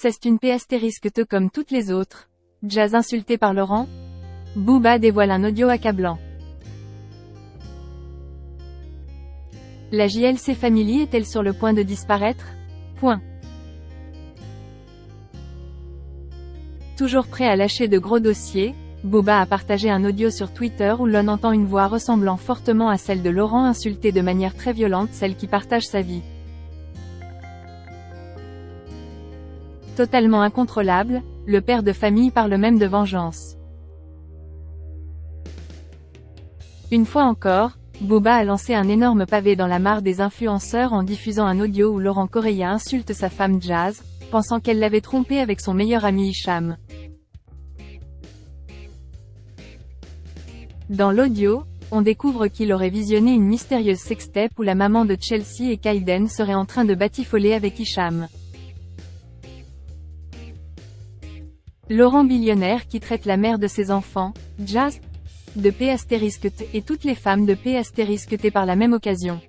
C'est une T comme toutes les autres. Jazz insulté par Laurent. Booba dévoile un audio accablant. La JLC Family est-elle sur le point de disparaître? Toujours prêt à lâcher de gros dossiers, Booba a partagé un audio sur Twitter où l'on entend une voix ressemblant fortement à celle de Laurent insulter de manière très violente celle qui partage sa vie. Totalement incontrôlable, le père de famille parle même de vengeance. Une fois encore, Booba a lancé un énorme pavé dans la mare des influenceurs en diffusant un audio où Laurent Correia insulte sa femme Jazz, pensant qu'elle l'avait trompé avec son meilleur ami Hicham. Dans l'audio, on découvre qu'il aurait visionné une mystérieuse sextape où la maman de Chelsea et Kaiden serait en train de batifoler avec Hicham. Laurent billionnaire qui traite la mère de ses enfants, Jazz, de P*** et toutes les femmes de P*** par la même occasion.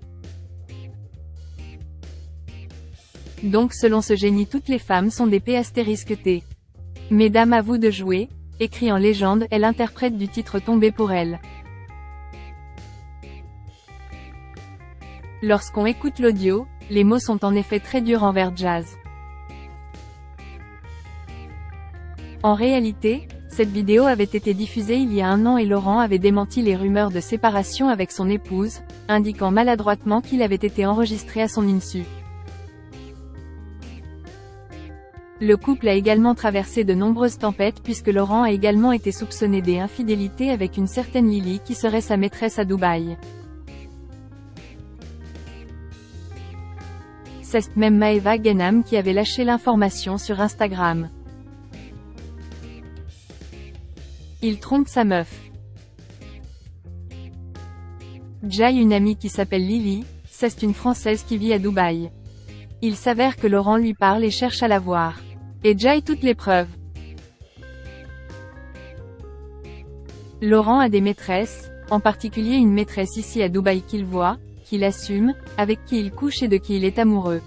Donc selon ce génie toutes les femmes sont des P***. Mesdames, à vous de jouer, écrit en légende est l'interprète du titre Tombé pour elle. Lorsqu'on écoute l'audio, les mots sont en effet très durs envers Jazz. En réalité, cette vidéo avait été diffusée il y a 1 an et Laurent avait démenti les rumeurs de séparation avec son épouse, indiquant maladroitement qu'il avait été enregistré à son insu. Le couple a également traversé de nombreuses tempêtes puisque Laurent a également été soupçonné d'infidélité avec une certaine Lily qui serait sa maîtresse à Dubaï. C'est même Maeva Genam qui avait lâché l'information sur Instagram. Il trompe sa meuf. Jai, une amie qui s'appelle Lily, c'est une Française qui vit à Dubaï. Il s'avère que Laurent lui parle et cherche à la voir. Et Jai toutes les preuves. Laurent a des maîtresses, en particulier une maîtresse ici à Dubaï qu'il voit, qu'il assume, avec qui il couche et de qui il est amoureux.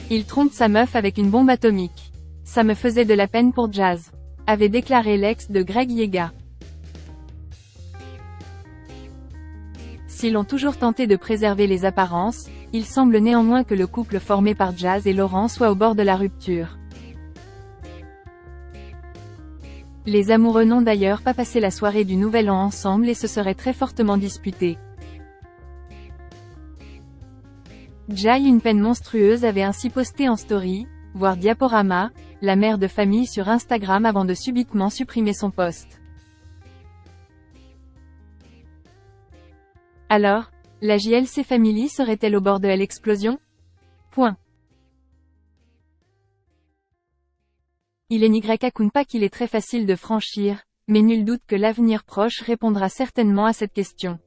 Il trompe sa meuf avec une bombe atomique. Ça me faisait de la peine pour Jazz, avait déclaré l'ex de Greg Yega. S'ils ont toujours tenté de préserver les apparences, il semble néanmoins que le couple formé par Jazz et Laurent soit au bord de la rupture. Les amoureux n'ont d'ailleurs pas passé la soirée du Nouvel An ensemble et se seraient très fortement disputés. Jai, une peine monstrueuse, avait ainsi posté en story, voire diaporama, la mère de famille sur Instagram avant de subitement supprimer son post. Alors, la JLC Family serait-elle au bord de l'explosion? Il est Nyakun qu'il est très facile de franchir, mais nul doute que l'avenir proche répondra certainement à cette question.